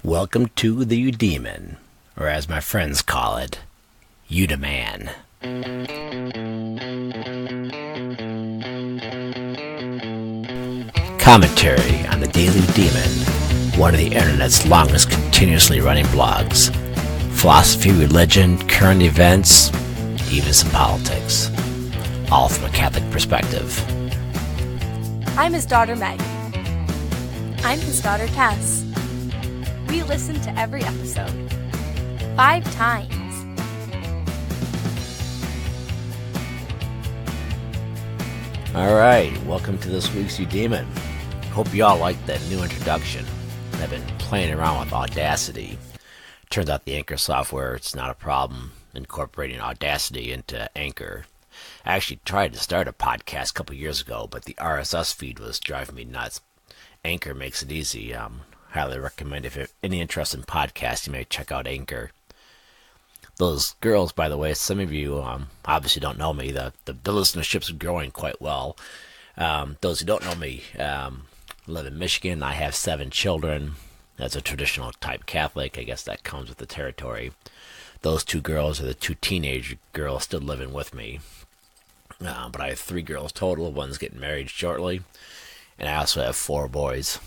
Welcome to the Udemon, or as my friends call it, Udaman. Commentary on the Daily Demon, one of the internet's longest continuously running blogs. Philosophy, religion, current events, even some politics. All from a Catholic perspective. I'm his daughter Meg. I'm his daughter Tess. We listen to every episode 5 times. Alright, welcome to this week's Udemon. Hope you all liked that new introduction. I've been playing around with Audacity. Turns out the Anchor software, it's not a problem incorporating Audacity into Anchor. I actually tried to start a podcast a couple years ago, but the RSS feed was driving me nuts. Anchor makes it easy. Highly recommend if you have any interest in podcasts, you may check out Anchor. Those girls, by the way, some of you obviously don't know me. The listenership's growing quite well. Those who don't know me, live in Michigan. I have 7 children. As a traditional type Catholic, I guess that comes with the territory. Those 2 girls are the 2 teenage girls still living with me. But I have 3 girls total. One's getting married shortly. And I also have 4 boys.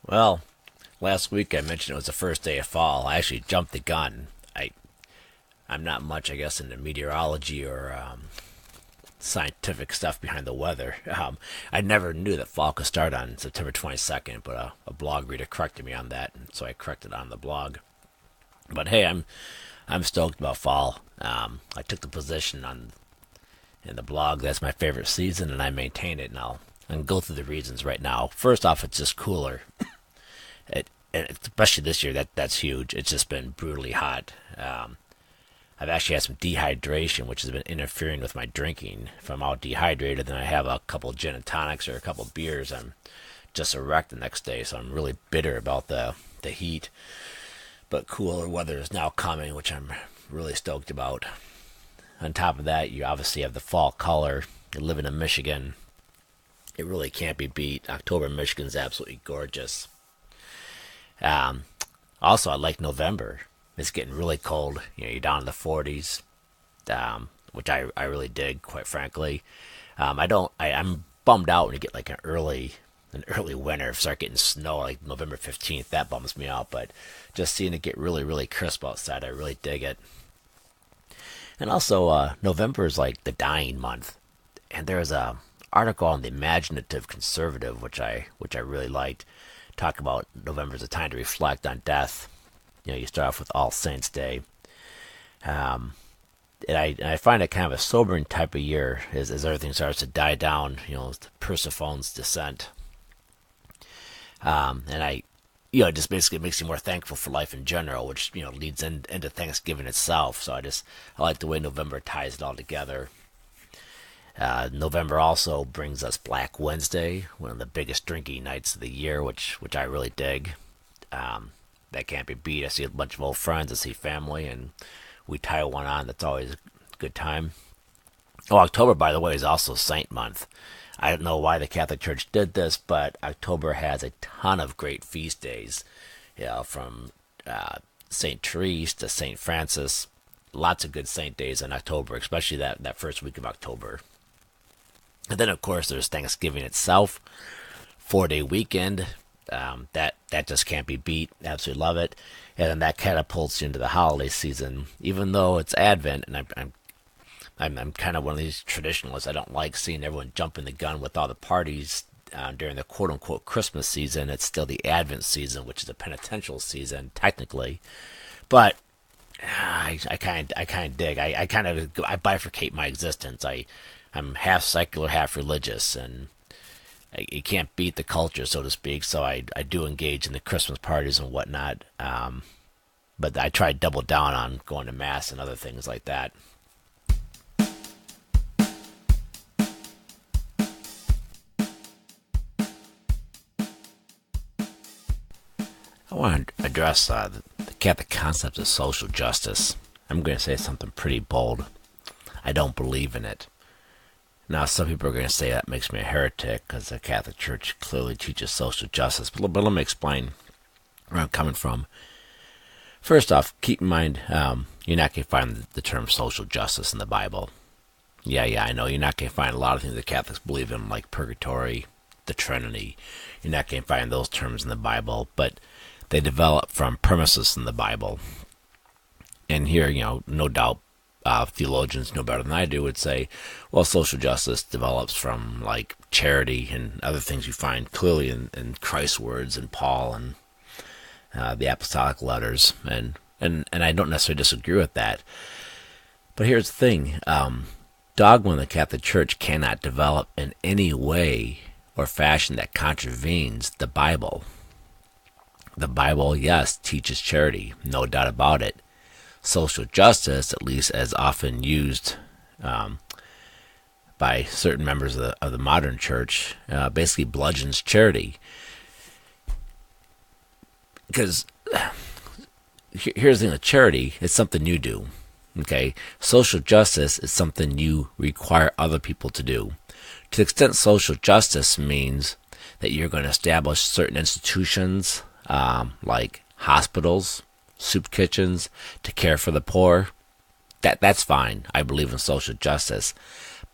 Well, last week I mentioned it was the first day of fall. I actually jumped the gun. I'm not much, I guess, into meteorology or scientific stuff behind the weather. I never knew that fall could start on September 22nd, but a blog reader corrected me on that, and so I corrected on the blog. But hey, I'm stoked about fall. I took the position in the blog that's my favorite season, and I maintain it. And I'll go through the reasons right now. First off, it's just cooler. And especially this year, that's huge. It's just been brutally hot. I've actually had some dehydration, which has been interfering with my drinking. If I'm out dehydrated, then I have a couple gin and tonics or a couple beers. I'm just a wreck the next day, so I'm really bitter about the heat. But cooler weather is now coming, which I'm really stoked about. On top of that, you obviously have the fall color. You're living in Michigan. It really can't be beat. October in Michigan is absolutely gorgeous. Also, I like November. It's getting really cold. You're down in the 40s, which I really dig, quite frankly. I'm bummed out when you get like an early winter. Start getting snow like November 15th. That bums me out. But just seeing it get really, really crisp outside, I really dig it. And also, November is like the dying month. And there's a article on the Imaginative Conservative, which I really liked. Talk about November as a time to reflect on death. You start off with All Saints Day. And I find it kind of a sobering type of year as everything starts to die down, Persephone's descent. And it just basically makes you more thankful for life in general, which, leads into Thanksgiving itself. So I like the way November ties it all together. November also brings us Black Wednesday, one of the biggest drinking nights of the year, which I really dig. That can't be beat. I see a bunch of old friends, I see family, and we tie one on. That's always a good time. Oh, October, by the way, is also Saint Month. I don't know why the Catholic Church did this, but October has a ton of great feast days, from St. Therese to St. Francis. Lots of good saint days in October, especially that first week of October. And then, of course, there's Thanksgiving itself, 4-day weekend. That just can't be beat. Absolutely love it. And then that catapults you into the holiday season, even though it's Advent, and I'm kind of one of these traditionalists. I don't like seeing everyone jumping the gun with all the parties during the quote-unquote Christmas season. It's still the Advent season, which is a penitential season, technically. But I kind of dig. I bifurcate my existence. I'm half secular, half religious, and you can't beat the culture, so to speak. So I do engage in the Christmas parties and whatnot. But I try to double down on going to mass and other things like that. I want to address the Catholic concept of social justice. I'm going to say something pretty bold. I don't believe in it. Now, some people are going to say that makes me a heretic because the Catholic Church clearly teaches social justice. But let me explain where I'm coming from. First off, keep in mind, you're not going to find the term social justice in the Bible. Yeah, I know. You're not going to find a lot of things that Catholics believe in, like purgatory, the Trinity. You're not going to find those terms in the Bible, but they develop from premises in the Bible. And here, no doubt, theologians know better than I do would say, well, social justice develops from like charity and other things you find clearly in Christ's words and Paul and the apostolic letters, and I don't necessarily disagree with that. But here's the thing. Dogma in the Catholic Church cannot develop in any way or fashion that contravenes the Bible. The Bible, yes, teaches charity, no doubt about it. Social justice, at least as often used by certain members of the modern church, basically bludgeons charity. Because here's the thing with charity, it's something you do. Okay? Social justice is something you require other people to do. To the extent social justice means that you're going to establish certain institutions, like hospitals, soup kitchens, to care for the poor, that's fine. I believe in social justice.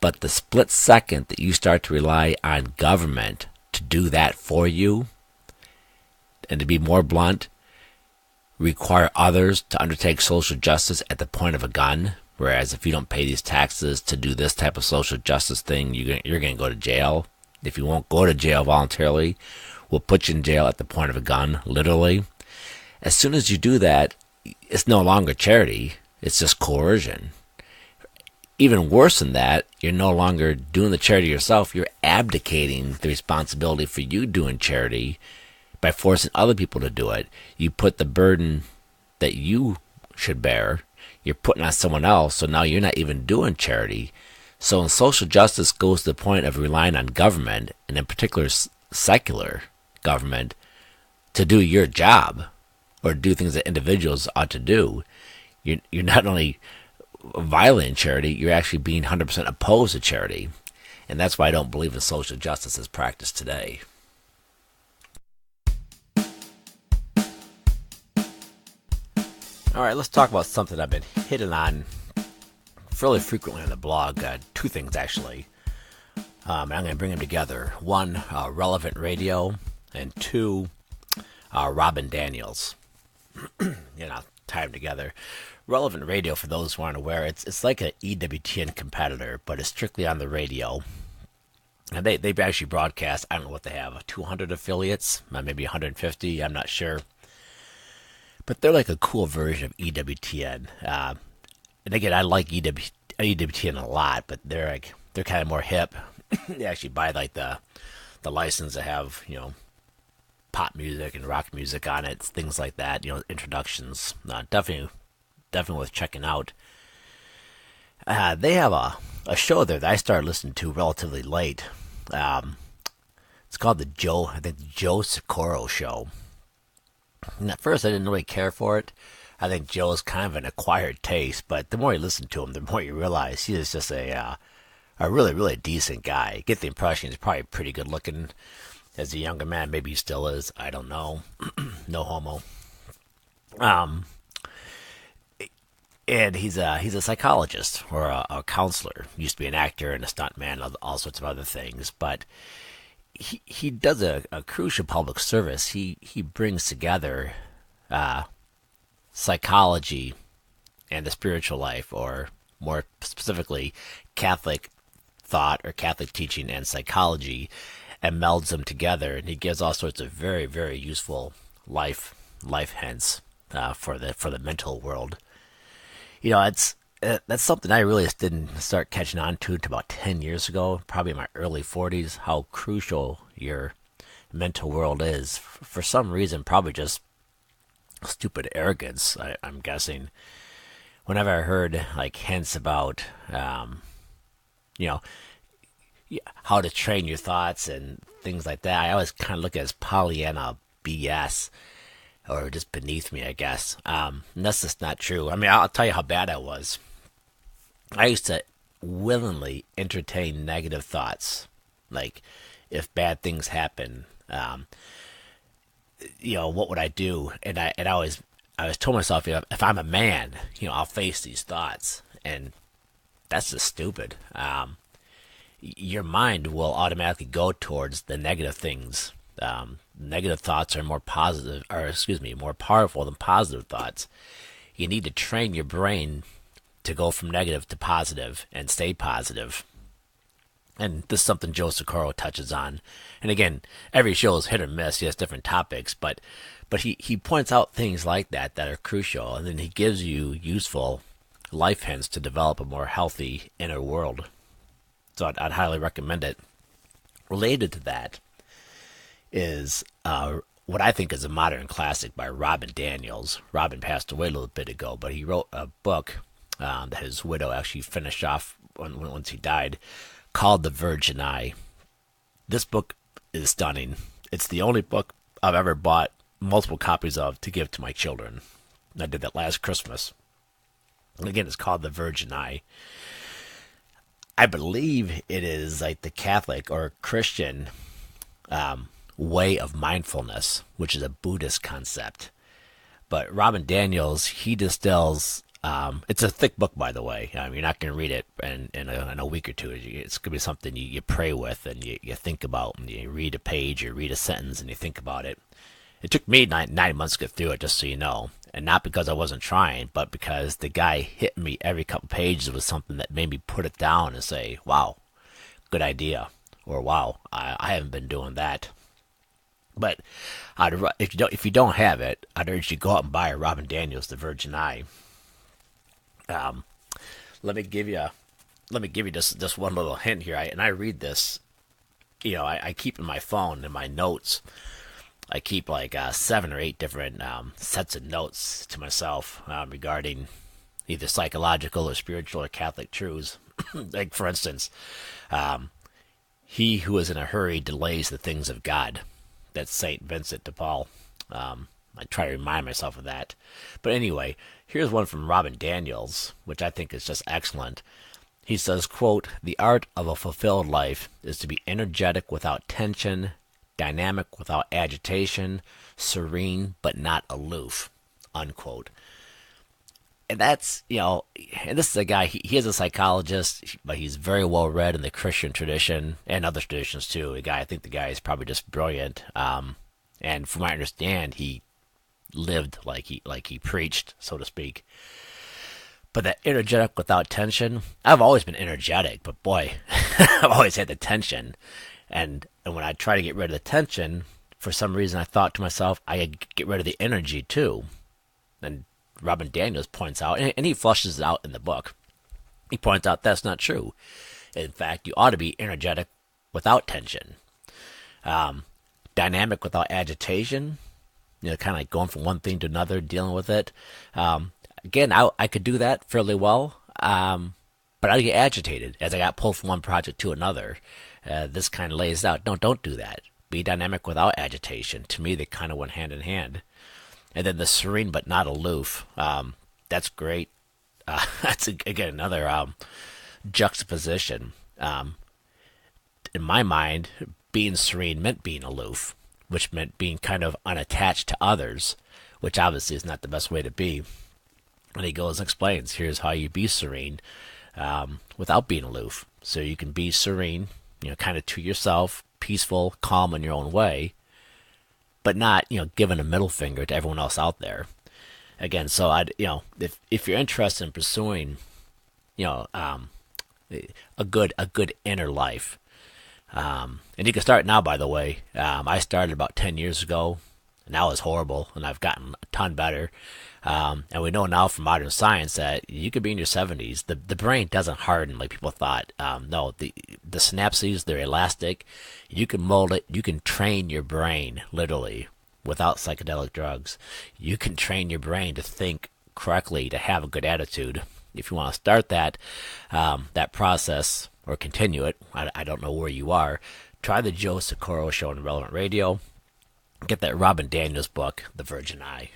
But the split second that you start to rely on government to do that for you, and to be more blunt, require others to undertake social justice at the point of a gun, whereas if you don't pay these taxes to do this type of social justice thing, you're going to go to jail. If you won't go to jail voluntarily, we'll put you in jail at the point of a gun, literally. As soon as you do that, it's no longer charity, it's just coercion. Even worse than that, you're no longer doing the charity yourself, you're abdicating the responsibility for you doing charity by forcing other people to do it. You put the burden that you should bear, you're putting on someone else, so now you're not even doing charity. So when social justice goes to the point of relying on government, and in particular secular government, to do your job, or do things that individuals ought to do, you're not only violating charity, you're actually being 100% opposed to charity. And that's why I don't believe in social justice as practiced today. All right, let's talk about something I've been hitting on fairly frequently on the blog. Two things, actually. And I'm going to bring them together. One, relevant radio, and two, Robin Daniels. Tie them together. Relevant radio, for those who aren't aware, it's like an EWTN competitor, but it's strictly on the radio. And they actually broadcast, I don't know what they have, 200 affiliates, maybe 150, I'm not sure. But they're like a cool version of EWTN. And again, I like EWTN a lot, but they're kind of more hip. They actually buy like the license to have, pop music and rock music on it, things like that, introductions. Definitely worth checking out. They have a show there that I started listening to relatively late. It's called the Joe Sikora Show. And at first I didn't really care for it. I think Joe's kind of an acquired taste, but the more you listen to him, the more you realize he is just a really, really decent guy. You get the impression he's probably pretty good looking as a younger man. Maybe he still is. I don't know. No homo. And he's a psychologist or a counselor. He used to be an actor and a stuntman, all sorts of other things. But he does a crucial public service. He brings together psychology and the spiritual life, or more specifically, Catholic thought or Catholic teaching and psychology, and melds them together. And he gives all sorts of very, very useful life hints for the mental world. That's something I really just didn't start catching on to until about 10 years ago, probably in my early 40s, how crucial your mental world is. For some reason, probably just stupid arrogance, I'm guessing. Whenever I heard like hints about, how to train your thoughts and things like that, I always kind of look at it as Pollyanna BS. or just beneath me, I guess. And that's just not true. I mean, I'll tell you how bad I was. I used to willingly entertain negative thoughts, like if bad things happen, what would I do? And I was told myself, if I'm a man, I'll face these thoughts, and that's just stupid. Your mind will automatically go towards the negative things. Negative thoughts are more powerful than positive thoughts. You need to train your brain to go from negative to positive and stay positive. And this is something Joe Socorro touches on. And again, every show is hit or miss. He has different topics, but he points out things like that are crucial, and then he gives you useful life hints to develop a more healthy inner world. So I'd highly recommend it. Related to that is what I think is a modern classic by Robin Daniels. Robin passed away a little bit ago, but he wrote a book that his widow actually finished off once he died, called The Virgin Eye. This book is stunning. It's the only book I've ever bought multiple copies of to give to my children. I did that last Christmas. And again, it's called The Virgin Eye. I believe it is like the Catholic or Christian way of mindfulness, which is a Buddhist concept. But Robin Daniels, he distills. It's a thick book, by the way. You're not going to read it in a week or two. It's going to be something you pray with and you think about. And you read a page, you read a sentence, and you think about it. It took me 9 months to get through it, just so you know. And not because I wasn't trying, but because the guy hit me every couple pages with something that made me put it down and say, wow, good idea. Or, wow, I haven't been doing that. But if you don't have it, I'd urge you to go out and buy a Robin Daniels, The Virgin Eye. Let me give you just one little hint here. I read this, I keep in my phone, in my notes, I keep like 7 or 8 different sets of notes to myself regarding either psychological or spiritual or Catholic truths. Like, for instance, he who is in a hurry delays the things of God. That's St. Vincent de Paul. I try to remind myself of that. But anyway, here's one from Robin Daniels, which I think is just excellent. He says, quote, "The art of a fulfilled life is to be energetic without tension, dynamic without agitation, serene but not aloof," unquote. And that's, and this is a guy, he is a psychologist, but he's very well read in the Christian tradition and other traditions too. I think the guy is probably just brilliant. And from what I understand, he lived like he preached, so to speak. But that energetic without tension, I've always been energetic, but boy, I've always had the tension. And when I try to get rid of the tension, for some reason I thought to myself, I could get rid of the energy too. And Robin Daniels points out, and he flushes it out in the book, he points out that's not true. In fact, you ought to be energetic without tension. Dynamic without agitation, kind of like going from one thing to another, dealing with it. Again, I could do that fairly well, but I get agitated as I got pulled from one project to another. This kind of lays out, don't do that. Be dynamic without agitation. To me, they kind of went hand in hand. And then the serene but not aloof, that's great. That's, again, another juxtaposition. In my mind, being serene meant being aloof, which meant being kind of unattached to others, which obviously is not the best way to be. And he goes and explains, here's how you be serene without being aloof. So you can be serene, kind of to yourself, peaceful, calm in your own way, but not, giving a middle finger to everyone else out there. Again, so if you're interested in pursuing, a good inner life, and you can start now, by the way. I started about 10 years ago, and that was horrible, and I've gotten a ton better. And we know now from modern science that you could be in your 70s. The brain doesn't harden like people thought. No, the synapses, they're elastic. You can mold it. You can train your brain, literally, without psychedelic drugs. You can train your brain to think correctly, to have a good attitude. If you want to start that process or continue it, I don't know where you are, try the Joe Socorro Show on Relevant Radio. get that Robin Daniels book, The Virgin Eye.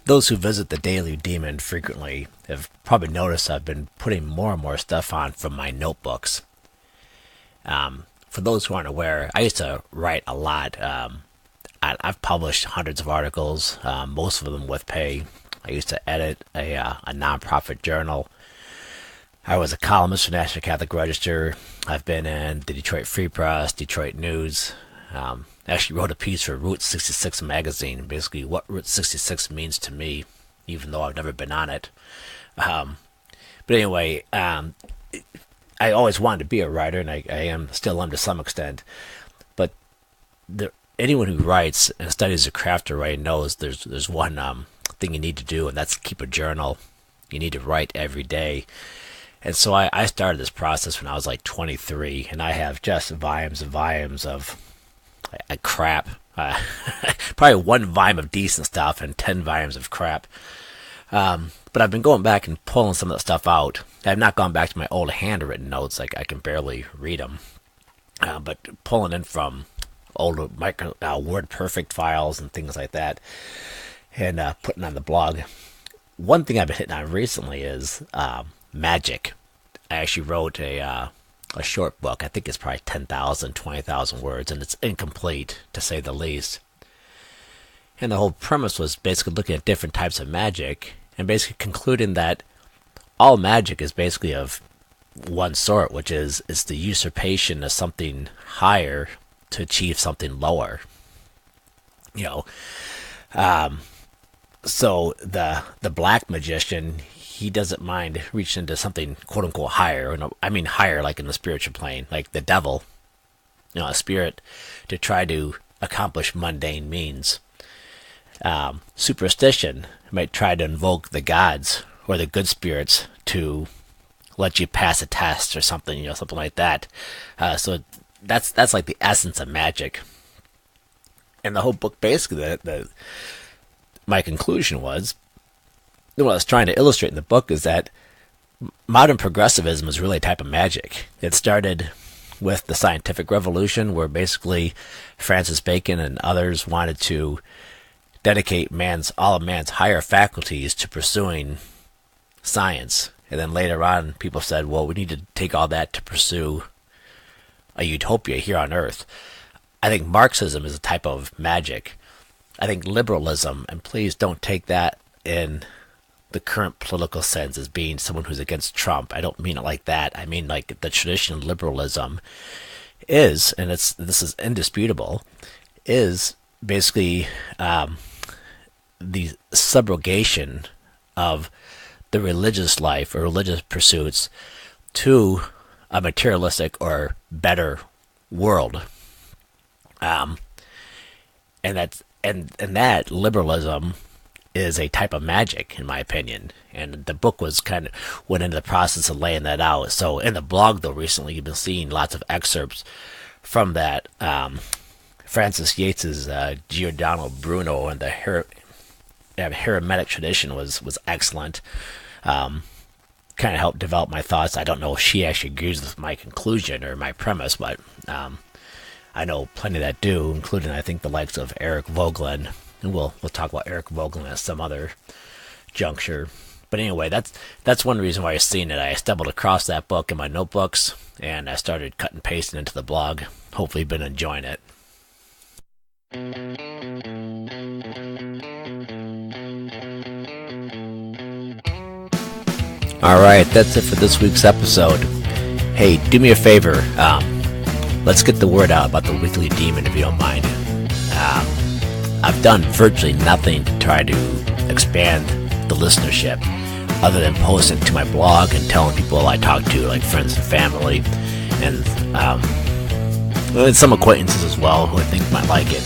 Those who visit the Daily Demon frequently have probably noticed I've been putting more and more stuff on from my notebooks. For those who aren't aware, I used to write a lot. I've published hundreds of articles, most of them with pay. I used to edit a nonprofit journal. I was a columnist for National Catholic Register. I've been in the Detroit Free Press, Detroit News. Actually wrote a piece for Route 66 magazine, basically what Route 66 means to me, even though I've never been on it. But anyway, I always wanted to be a writer, and I still am to some extent. But anyone who writes and studies the craft of writing knows there's one thing you need to do, and that's keep a journal. You need to write every day. And so I started this process when I was like 23, and I have just volumes and volumes of crap. Probably one volume of decent stuff and 10 volumes of crap. But I've been going back and pulling some of that stuff out. I've not gone back to my old handwritten notes. Like I can barely read them. But pulling in from old WordPerfect files and things like that, and putting on the blog. One thing I've been hitting on recently is magic. I actually wrote a short book. I think it's probably 10,000, 20,000 words, and it's incomplete, to say the least. And the whole premise was basically looking at different types of magic and basically concluding that all magic is basically of one sort, which is it's the usurpation of something higher to achieve something lower. So the black magician, he doesn't mind reaching into something quote unquote higher. I mean higher like in the spiritual plane, like the devil, a spirit, to try to accomplish mundane means. Superstition might try to invoke the gods or the good spirits to let you pass a test or something, something like that. So that's like the essence of magic. And the whole book, basically, my conclusion was, what I was trying to illustrate in the book is that modern progressivism is really a type of magic. It started with the scientific revolution, where basically Francis Bacon and others wanted to dedicate all of man's higher faculties to pursuing science. And then later on, people said, well, we need to take all that to pursue a utopia here on Earth. I think Marxism is a type of magic. I think liberalism, and please don't take that in the current political sense as being someone who's against Trump. I don't mean it like that. I mean like the tradition of liberalism is, and this is indisputable, is basically the subrogation of the religious life or religious pursuits to a materialistic or better world. And that liberalism is a type of magic, in my opinion. And the book went into the process of laying that out. So in the blog, though, recently you've been seeing lots of excerpts from that. Francis Yates's Giordano Bruno and the Hermetic tradition was excellent. Kind of helped develop my thoughts. I don't know if she actually agrees with my conclusion or my premise, but I know plenty that do, including I think the likes of Eric Voegelin. And we'll talk about Eric Voegelin at some other juncture. But anyway, that's one reason why I've seen it. I stumbled across that book in my notebooks, and I started cutting and pasting into the blog. Hopefully you've been enjoying it. Alright, that's it for this week's episode. Hey, do me a favor. Let's get the word out about the Weekly Demon, if you don't mind. I've done virtually nothing to try to expand the listenership other than posting to my blog and telling people I talk to, like friends and family, and some acquaintances as well who I think might like it.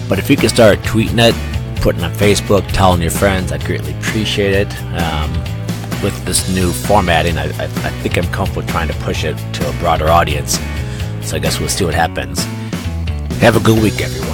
But if you can start tweeting it, putting it on Facebook, telling your friends, I'd greatly appreciate it. With this new formatting, I think I'm comfortable trying to push it to a broader audience. So I guess we'll see what happens. Have a good week, everyone.